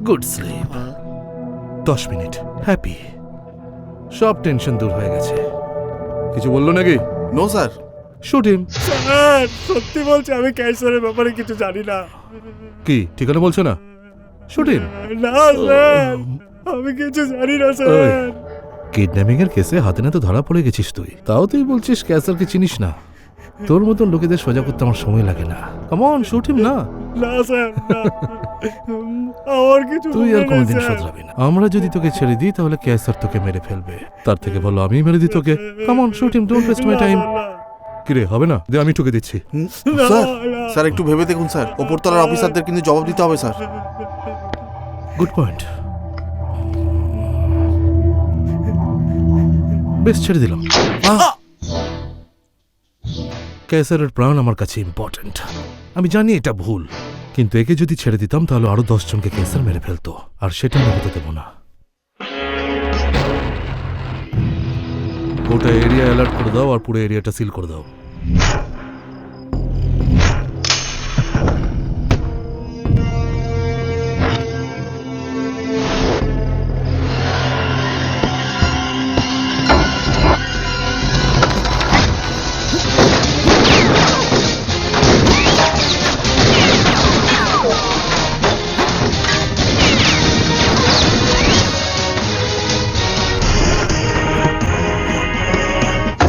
Good sleep. 10 minute, happy, সব tension দূর হয়ে গেছে। কিছু বললো নাকি? No sir. Shoot him. Sir সত্যি বলছি, আমি ক্যান্সারের ব্যাপারে কিছু জানি না। কি ঠিকানা বলছো না? Shoot him. না স্যার, আমি কিছু জানি না স্যার। কিডন্যাপিং এর কেসে হাতে নাতে ধরা পড়ে গেছিস তুই, তাও তুই বলছিস ক্যান্সারকে চিনিস না? তোর মতন লোকেদের সোজা করতে আমার সময় লাগে না। কাম অন, শুট হিম না। না স্যার, না। আমার কিছু তুই আর মনে নেই, কোনোদিন স্যার। শোধরাবি না। আমরা যদি তোকে ছেড়ে দিই তাহলে ক্যান্সার তোকে মেরে ফেলবে। তার থেকে ভালো আমি মেরে দিই তোকে। Come on, shoot him, don't waste my time. না, না, কিরে, হবে না? দে, আমি ঠকে দিচ্ছি। না, স্যার না। স্যার একটু ভেবে দেখুন স্যার, ওপরতলার অফিসারদের কিন্তু জবাব দিতে হবে স্যার। Good point. বেশ, ছেড়ে দিলাম। ক্যান্সারের প্রাণ আমার কাছে ইম্পর্টেন্ট। আমি জানি এটা ভুল, কিন্তু একে যদি ছেড়ে দিতাম তাহলে আরো 10 জনকে ক্যান্সার মেরে ফেলতো, আর সেটা আমি হতে দেব না। গোটা এরিয়া অ্যালার্ট করে দাও আর পুরো এরিয়াটা সিল করে দাও।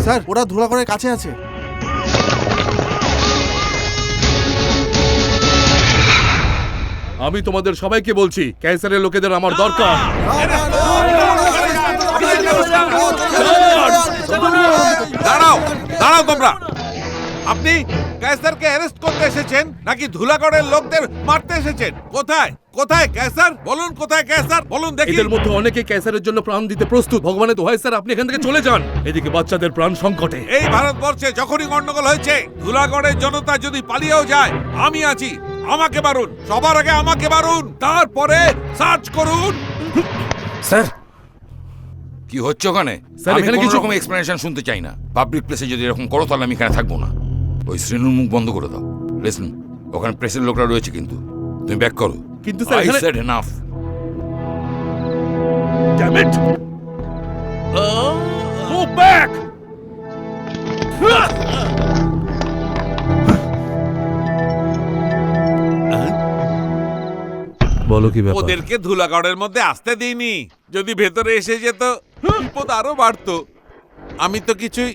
স্যার ওরা ধুলাগড়ের কাছে আছে। আমি তোমাদের সবাইকে বলছি, ক্যান্সারের লোকেদের আমার দরকার। দাঁড়াও দাঁড়াও তোমরা। আপনি ক্যান্সারকে অ্যারেস্ট করতে এসেছেন নাকি ধুলাগড়ের লোকদের মারতে এসেছেন? কোথায় কোথায় ক্যান্সার? বলুন কোথায় ক্যান্সার, বলুন দেখি। এদের মধ্যে অনেকে ক্যান্সারের জন্য প্রাণ দিতে প্রস্তুত। ভগবানের দোহাই স্যার, আপনি এখান থেকে চলে যান। এদিকে বাচ্চাদের প্রাণ সংকটে। এই ভারতবর্ষে যখনই গন্ডগোল হয়েছে, ধুলাগড়ের জনতা যদি পালিয়েও যায়, আমি আছি। আমাকে মারুন, সবার আগে আমাকে মারুন, তারপরে সার্চ করুন। স্যার কি হচ্ছে ওখানে? স্যার, আমি এখানে কোনো কিছু- রকম এক্সপ্লেনেশন শুনতে চাই না। পাবলিক প্লেসে যদি এরকম করো তাহলে আমি এখানে থাকবো না। ওই শ্রেণুর মুখ বন্ধ করে দাও। লিসন, ওখানে প্রেসের লোকরা রয়েছে, কিন্তু তুমি ব্যাক করো। কিন্তু স্যার, I এখানে- said enough. Damn it! Move back! বলো কি ব্যাপার? ওদেরকে ধুলাগড়ের মধ্যে আসতে দিইনি। যদি ভেতরে এসে যেত, বিপদ আরো বাড়তো। আমি তো কিছুই।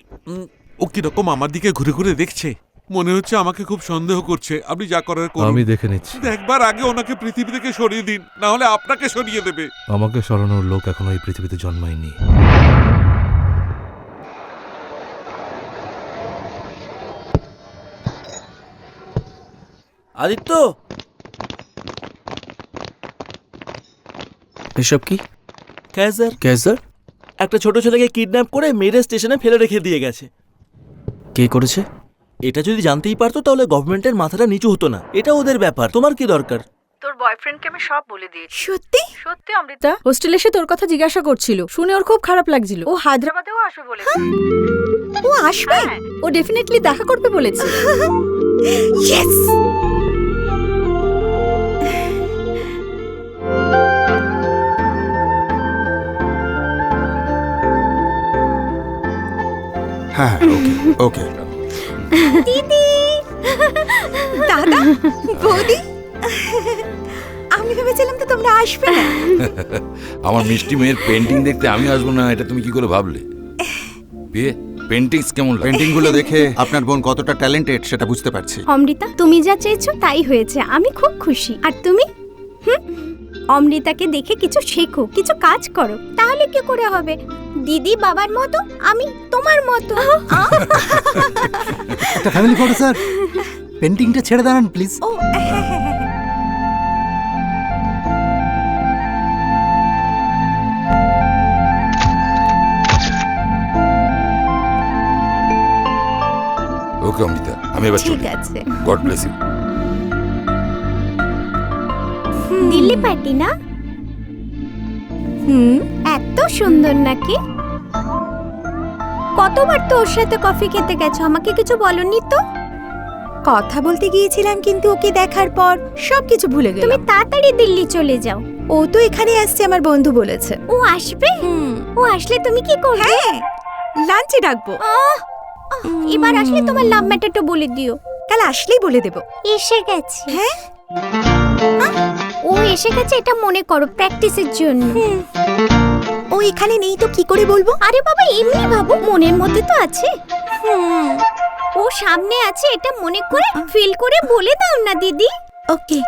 ও কিরকম আমার দিকে ঘুরে ঘুরে দেখছে, মনে হচ্ছে আমাকে খুব সন্দেহ করছে। আপনি যা করার করুন। আমি দেখে নিচ্ছি। দেখবার আগে ওনাকে পৃথিবী থেকে সরিয়ে দিন, না হলে আপনাকে সরিয়ে দেবে। আমাকে সরানোর লোক এখনো এই পৃথিবীতে জন্মায়নি। আদিত্য, এসব কি? Cancer cancer? একটা ছোট ছেলেকে কিডন্যাপ করে মেরে স্টেশনে ফেলে রেখে দিয়ে গেছে। কে করেছে? এটা যদি জানতেই পারতো তাহলে গভর্নমেন্টের মাথাটা নিচু হতো না। এটা ওদের ব্যাপার, তোমার কি দরকার? তোর বয়ফ্রেন্ডকে আমি সব বলে দিয়েছি। সত্যি? সত্যি অমৃতা, হোস্টেলে এসে তোর কথা জিজ্ঞাসা করছিল, শুনে ওর খুব খারাপ লাগছিল। ও হায়দ্রাবাদেও আসবে বলেছে। ও আসবে? হ্যাঁ, ও ডেফিনেটলি দেখা করবে বলেছে। ইয়েস! হ্যাঁ ওকে ওকে। দিদি, দাদা, বৌদি, আমি ভেবেছিলাম তো তোমরা আসবে না। আমার মিষ্টি মেয়ের পেন্টিং দেখতে আমি আসবো না, এটা তুমি কি করে ভাবলে? বিয়ে পেন্টিংস কেমন লাগে? পেন্টিং গুলো দেখে আপনার বোন কতটা ট্যালেন্টেড সেটা বুঝতে পারছি। অমৃতা, তুমি যা চেয়েছো তাই হয়েছে, আমি খুব খুশি। আর তুমি? অমৃতাকে দেখে কিছু শেখো, কিছু কাজ করো, তাহলে কি করে হবে? দিদি বাবার মতো, আমি তোমার মতো। একটা ফ্যামিলি ফটো স্যার, পেন্টিংটা ছেড়ে দাঁড়ান প্লিজ। ও হ্যাঁ, হ্যাঁ, হ্যাঁ। ওকে অমৃতা, আমি এবার ঠিক চলি। আছে। God bless you. Delhi party না? এত সুন্দর নাকি? কতবার তো ওর সাথে কফি খেতে গেছো, আমাকে কিছু বলনি তো? কথা বলতে গিয়েছিলাম কিন্তু ওকে দেখার পর সবকিছু ভুলে তুমি গেলাম। তাড়াতাড়ি দিল্লি চলে যাও। ও তো এখানে আসছে, আমার বন্ধু বলেছে। ও আসবে? ও আসলে তুমি কি করবে? হ্যাঁ, লাঞ্চে ডাকবো। এবার আসলে তোমার লাভ ম্যাটারটা বলে দিও। কাল আসলেই বলে দেবো। এসে গেছে। হ্যাঁ, ও এসে গেছে এটা মনে করো, প্র্যাকটিসের জন্য। ও এখানে নেই তো কি করে বলবো? আরে বাবা, এমনি ভাবো, মনের মধ্যে তো আছে। ও সামনে আছে এটা মনে করে ফিল করে বলে দাও না দিদি। ওকে।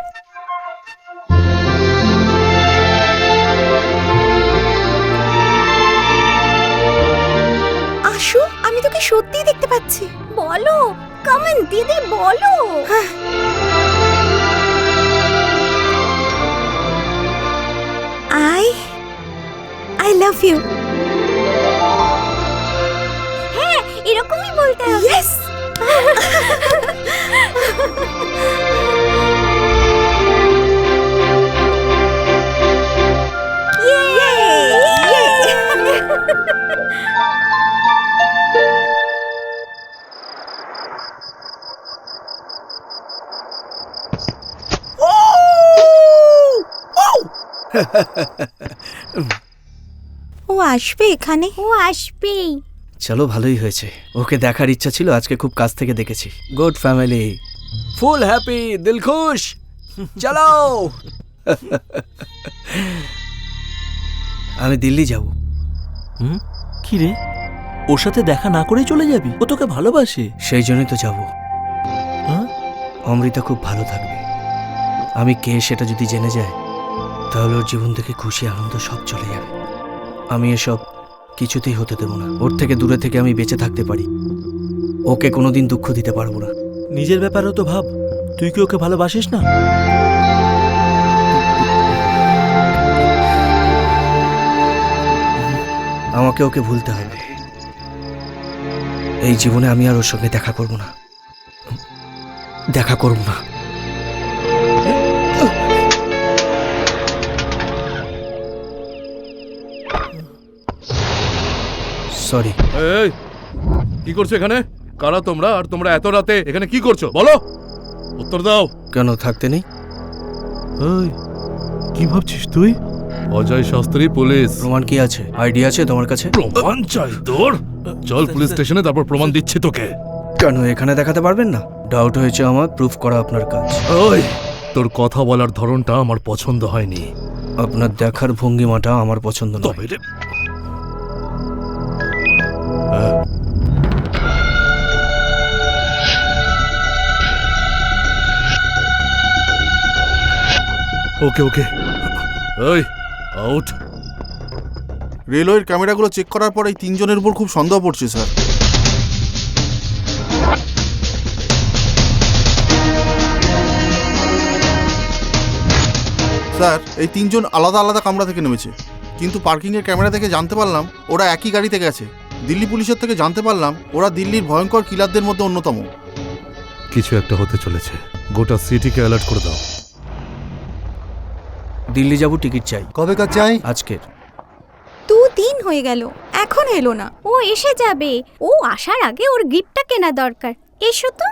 আশু, আমি তোকে সত্যিই দেখতে পাচ্ছি। বলো, কামন দিদি বলো। I love you. হ্যাঁ, এরকমই বলতে হবে। ইয়েস। ও আসবে এখানে? ও আসবেই। চলো, ভালোই হয়েছে। ওকে দেখার ইচ্ছা ছিল, আজকে খুব কাছ থেকে দেখেছি। গুড ফ্যামিলি, ফুল হ্যাপি, দিল খুশ। চলো। আমি দিল্লি যাব। কি রে, ওর সাথে দেখা না করেই চলে যাবি? ও তোকে ভালোবাসে। সেই জন্যই তো যাব। হ্যাঁ? অমৃতা খুব ভালো থাকবে। আমি কে সেটা যদি জেনে যায়, তাহলে ওর জীবন থেকে খুশি আনন্দ সব চলে যাবে। আমি এসব কিছুতেই হতে দেব না। ওর থেকে দূরে থেকে আমি বেঁচে থাকতে পারি, ওকে কোনোদিন দুঃখ দিতে পারবো না। নিজের ব্যাপারেও তো ভাব, তুই কি ওকে ভালোবাসিস না? আমাকে ওকে ভুলতে হবে। এই জীবনে আমি আর ওর সঙ্গে দেখা করব না, দেখা করব না। সরি। এই, কি করছো এখানে? কারা তোমরা? আর তোমরা এত রাতে এখানে কি করছো বলো? উত্তর দাও। কেন থাকতে নেই? এই, কি ভাবছিস তুই? অজয় শাস্ত্রী, পুলিশ। প্রমাণ কি আছে? আইডিয়া আছে তোমার কাছে? প্রমাণ চাই তোর? চল পুলিশ স্টেশনে, তারপর প্রমাণ দিচ্ছি তোকে। কেন এখানে দেখাতে পারবেন না? ডাউট হয়েছে আমার, প্রুফ করা আপনার কাজ। ওই, তোর কথা বলার ধরনটা আমার পছন্দ হয়নি। আপনার দেখার ভঙ্গিমাটা আমার পছন্দ নয়। তবে রে, ওকে ওকে, এই আউট। রেলওয়ের ক্যামেরাগুলো চেক করার পর এই তিনজনের উপর খুব সন্দেহ পড়ছে স্যার। স্যার, এই তিনজন আলাদা আলাদা কামরা থেকে নেমেছে, কিন্তু পার্কিংয়ের ক্যামেরা থেকে জানতে পারলাম ওরা একই গাড়িতে গেছে। দিল্লি পুলিশের থেকে জানতে পারলাম ওরা দিল্লির ভয়ঙ্কর কিলারদের মধ্যে অন্যতম। কিছু একটা হতে চলেছে, গোটা সিটিকে অ্যালার্ট করে দাও। দিল্লি যাব, টিকিট চাই। কবে কাজ চাই? আজকের। 2 দিন হয়ে গেল, এখন এলো না। ও এসে যাবে। ও আসার আগে ওর গিফটটা কেনা দরকার। এসো তো।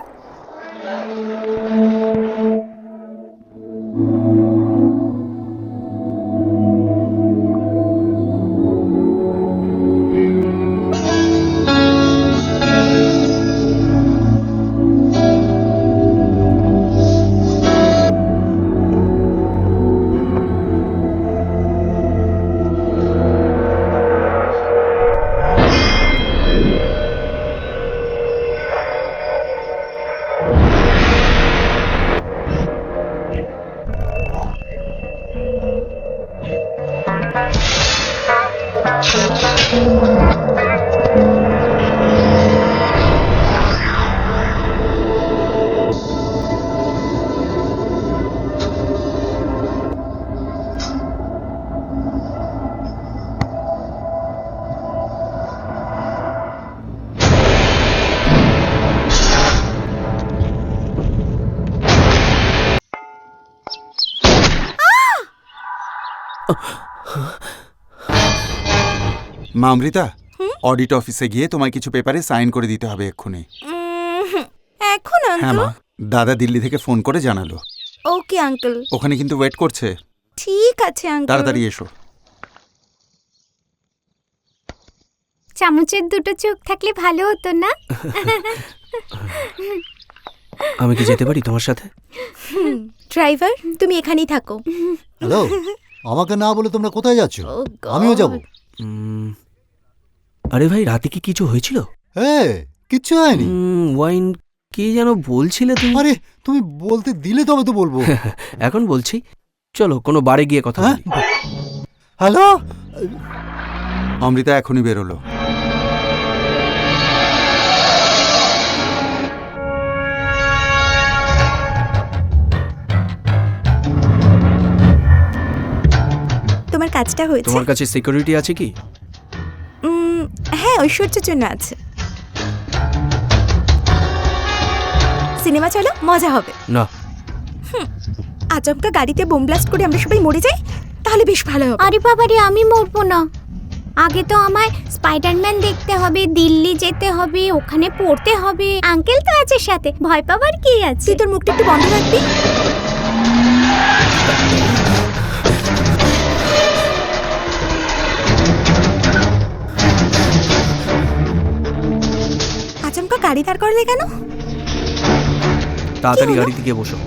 মা অমৃতা, অডিট অফিসে গিয়ে তোমায় কিছু পেপারে সাইন করে দিতে হবে এক্ষুনি। এখন হ্যাঁ মা, দাদা দিল্লি থেকে ফোন করে জানালো। ওকে আঙ্কেল, ওখানে কিন্তু ওয়েট করছে। ঠিক আছে আঙ্কেল। তাড়াতাড়ি এসো। চামচের দুটো চোখ থাকলে ভালো হতো না? আমি কি যেতে পারি তোমার সাথে? ড্রাইভার, তুমি এখানেই থাকো। হ্যালো, আমাকে না বলে তোমরা কোথায় যাচ্ছ? আমিও যাব। আরে ভাই, রাতে কি কিছু হয়েছিল? হ্যাঁ, কিচ্ছু হয়নি। ওয়াইন কি যেন বলছিলে তুমি? আরে তুমি বলতে দিলে তবে তো বলবো। এখন বলছি, চলো কোনো বারে গিয়ে কথা বলি। হ্যালো, অমৃতা এখনই বেরোলো। তোমার কাজটা হয়েছে? তোমার কাছে সিকিউরিটি আছে কি? হ্যাঁ, ঐশ্বর্যের জন্য আছে। সিনেমা চলো, মজা হবে। না। আচমকা গাড়িতে বোম ব্লাস্ট করে আমরা সবাই মরে যাই, তাহলে বেশ ভালো হবে। আরে বাবারে, আমি মরবো না। আগে তো আমায় স্পাইডারম্যান দেখতে হবে, দিল্লি যেতে হবে, ওখানে পড়তে হবে। আঙ্কেল তো আছে সাথে, ভয় পাবার কি আছে? তুই তোর মুখটা একটু বন্ধ রাখবি? আচমকা গাড়ি দাঁড় করলে কেন? তাড়াতাড়ি গাড়িতে গিয়ে বসো।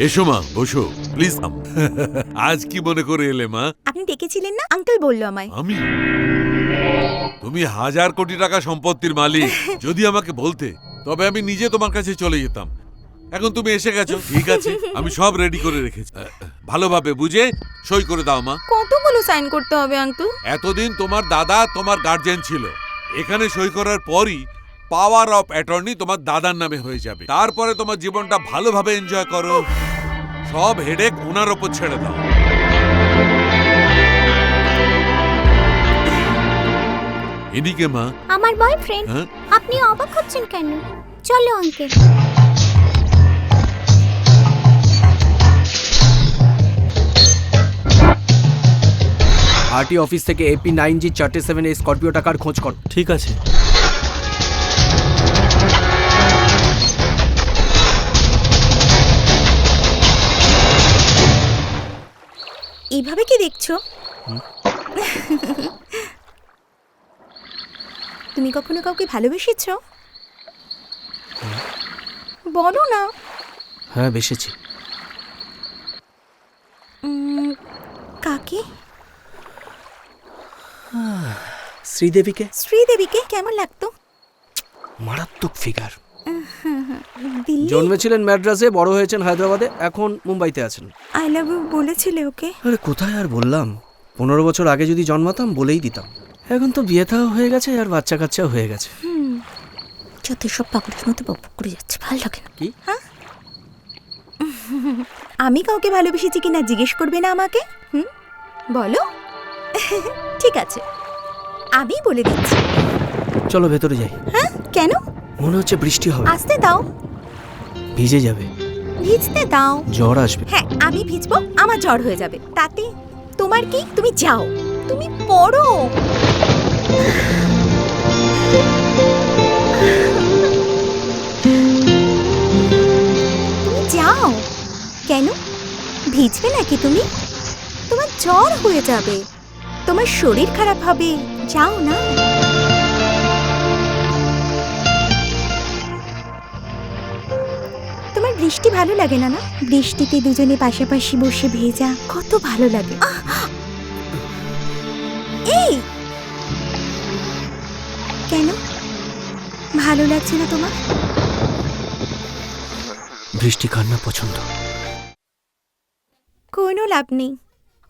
এসো মা, বসো প্লিজ। আজ কি মনে করে এলে মা? আপনি ডেকেছিলেন না, আঙ্কেল বললো আমায়। আমি? তুমি 1000 কোটি টাকা সম্পত্তির মালিক। যদি আমাকে বলতে, তবে আমি নিজে তোমার কাছে চলে যেতাম। এখন তুমি এসে গেছো, ঠিক আছে, আমি সব রেডি করে রেখেছি। ভালোভাবে বুঝে সই করে দাও মা। কতগুলো সাইন করতে হবে আঙ্কেল? এতদিন তোমার দাদা তোমার গার্জিয়ান ছিল। এখানে সই করার পরই পাওয়ার অফ অ্যাটর্নি তোমার দাদার নামে হয়ে যাবে। তারপরে তোমার জীবনটা ভালোভাবে এনজয় করো। সব হেডেক ওনার ওপর ছেড়ে দাও। এদিকে মা। আমার বয়ফ্রেন্ড। হ্যাঁ? আপনি অবাক হচ্ছেন কেন? চলো আঙ্কেল। আরটি অফিস থেকে এপি 9G 47A স্করপিও টাকার খোঁজ কর। ঠিক আছে। এইভাবে কি দেখছো? তুমি কখনো কাউকে ভালোবেসেছো? বলো না। হ্যাঁ, বেসেছি। কাকে? শ্রীদেবীকে। শ্রীদেবীকে? কেমন লাগতো? মারাত্মক ফিগার। দিল্লি? জন্মেছিলেন ম্যাড্রাসে, বড় হয়েছেন হায়দ্রাবাদে, এখন মুম্বাইতে আছেন। আই লাভ ইউ বলেছিলে ওকে? আরে কোথায় আর বললাম, 15 বছর আগে যদি জন্মাতাম বলেই দিতাম। এখন তো বিয়ে থাও হয়ে গেছে আর বাচ্চা কাচ্চাও হয়ে গেছে। যত সব পাগলের মতো বক করে যাচ্ছে, ভালো লাগে না। কি? হ্যাঁ, আমি কাউকে ভালোবেসেছি কিনা জিজ্ঞেস করবে না আমাকে? বলো। ঠিক আছে, আমি বলে দিচ্ছি। চলো ভেতরে যাই। হ্যাঁ, কেন? মনে হচ্ছে বৃষ্টি হবে। আসতে দাও। ভিজে যাবে। ভিজতে দাও। জ্বর আসবে। হ্যাঁ, আমি ভিজবো, আমার জ্বর হয়ে যাবে, তাতে তোমার কি? তুমি যাও, তুমি পড়ো। তুমি যাও। কেন ভিজবে নাকি তুমি? তোমার জ্বর হয়ে যাবে, তোমার শরীর খারাপ হবে, যাও না। তোমার বৃষ্টি ভালো লাগে না? না, বৃষ্টিতে দুজনে পাশাপাশি বসে ভেজা কত ভালো লাগে। এই কেন ভালো লাগছে না তোমার? বৃষ্টি কান্না পছন্দ। কোনো লাভ নেই,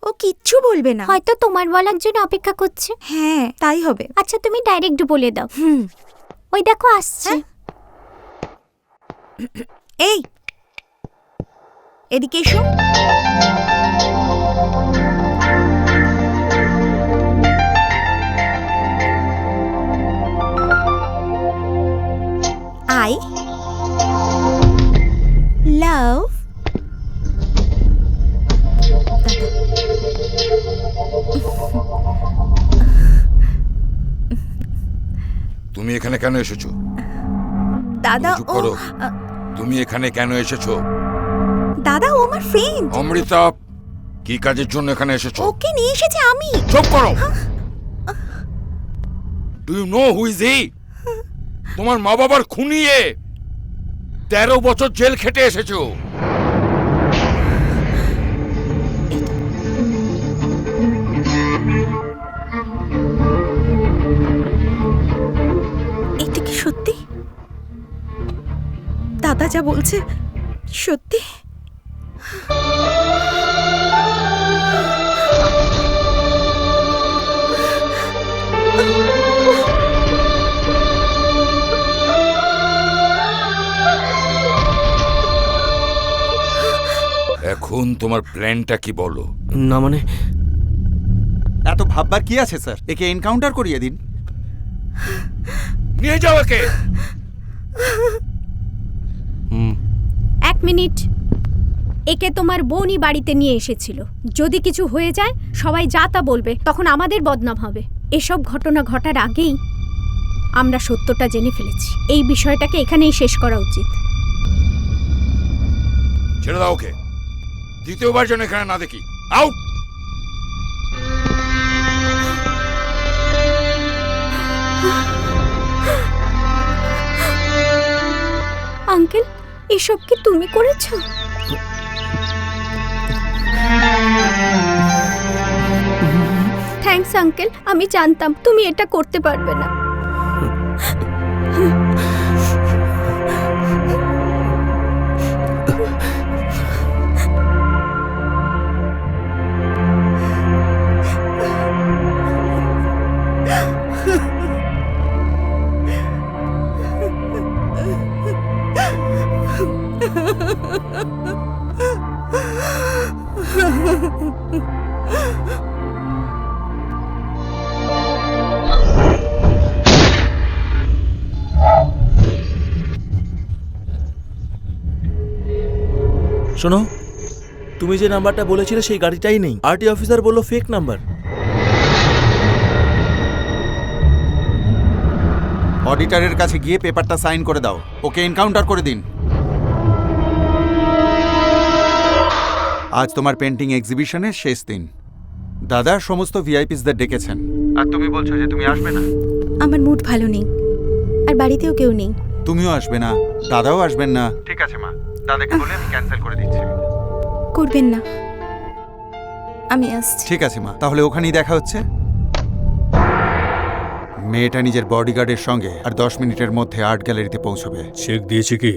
ও কিচ্ছু বলবে না। হয়তো তোমার বলার জন্য অপেক্ষা করছে। হ্যাঁ, তাই হবে। আচ্ছা, তুমি ডাইরেক্ট বলে দাও। ওই দেখো আসছে। এই এদিকে এসো। I love তুমি এখানে কেন এসেছো? দাদা চুপ ও করো। তুমি এখানে কেন এসেছো? দাদা ও আমার ফ্রেন্ড, অমৃতা, কি কাজের জন্য এখানে এসেছো? ওকে নিয়ে এসেছে আমি। চুপ করো। Do you know who is he? তোমার মা বাবার খুনিয়ে 13 বছর জেল খেটে এসেছো। এটা কি সত্যি? দাদা যা বলছে সত্যি? এখন তোমার প্ল্যানটা কি বলো? না মানে এত ভাববার কি আছে স্যার? একে এনকাউন্টার করিয়ে দিন। নিয়ে যাও একে। এক মিনিট, একে তোমার বোনই বাড়িতে নিয়ে এসেছিল। যদি কিছু হয়ে যায় সবাই যা তা বলবে, তখন আমাদের বদনাম হবে। এসব ঘটনা ঘটার আগেই আমরা সত্যটা জেনে ফেলেছি। এই বিষয়টাকে এখানেই শেষ করা উচিত। ছেড়ে দাও ওকে। দ্বিতীয়বার যেন এখানে না দেখি। আউট। আঙ্কেল, এসব কি তুমি করেছো? থ্যাঙ্কস আঙ্কেল, আমি জানতাম তুমি এটা করতে পারবে না। শোনো, তুমি যে নাম্বারটা বলেছিলে সেই গাড়িটাই নেই। আরটি অফিসার বলল ফেক নাম্বার। অডিটরের কাছে গিয়ে পেপারটা সাইন করে দাও। ওকে এনকাউন্টার করে দিন। আজ তোমার পেন্টিং এক্সিবিশনের শেষ দিন। দাদা সমস্ত ভিআইপিসদের ডেকেছেন, আর তুমি বলছো যে তুমি আসবে না। আমার মুড ভালো নেই, আর বাড়িতেও কেউ নেই। তুমিও আসবে না, দাদাও আসবেন না। ঠিক আছে মা, দাদাকে বলে আমি ক্যান্সেল করে দিচ্ছি। করবেন না, আমি আসছি। ঠিক আছে মা, তাহলে ওখানেই দেখা হচ্ছে। মেয়েটা নিজের বডিগার্ডের সঙ্গে আর 10 মিনিটের মধ্যে আর্ট গ্যালারিতে পৌঁছবে। চেক দিয়েছে কি?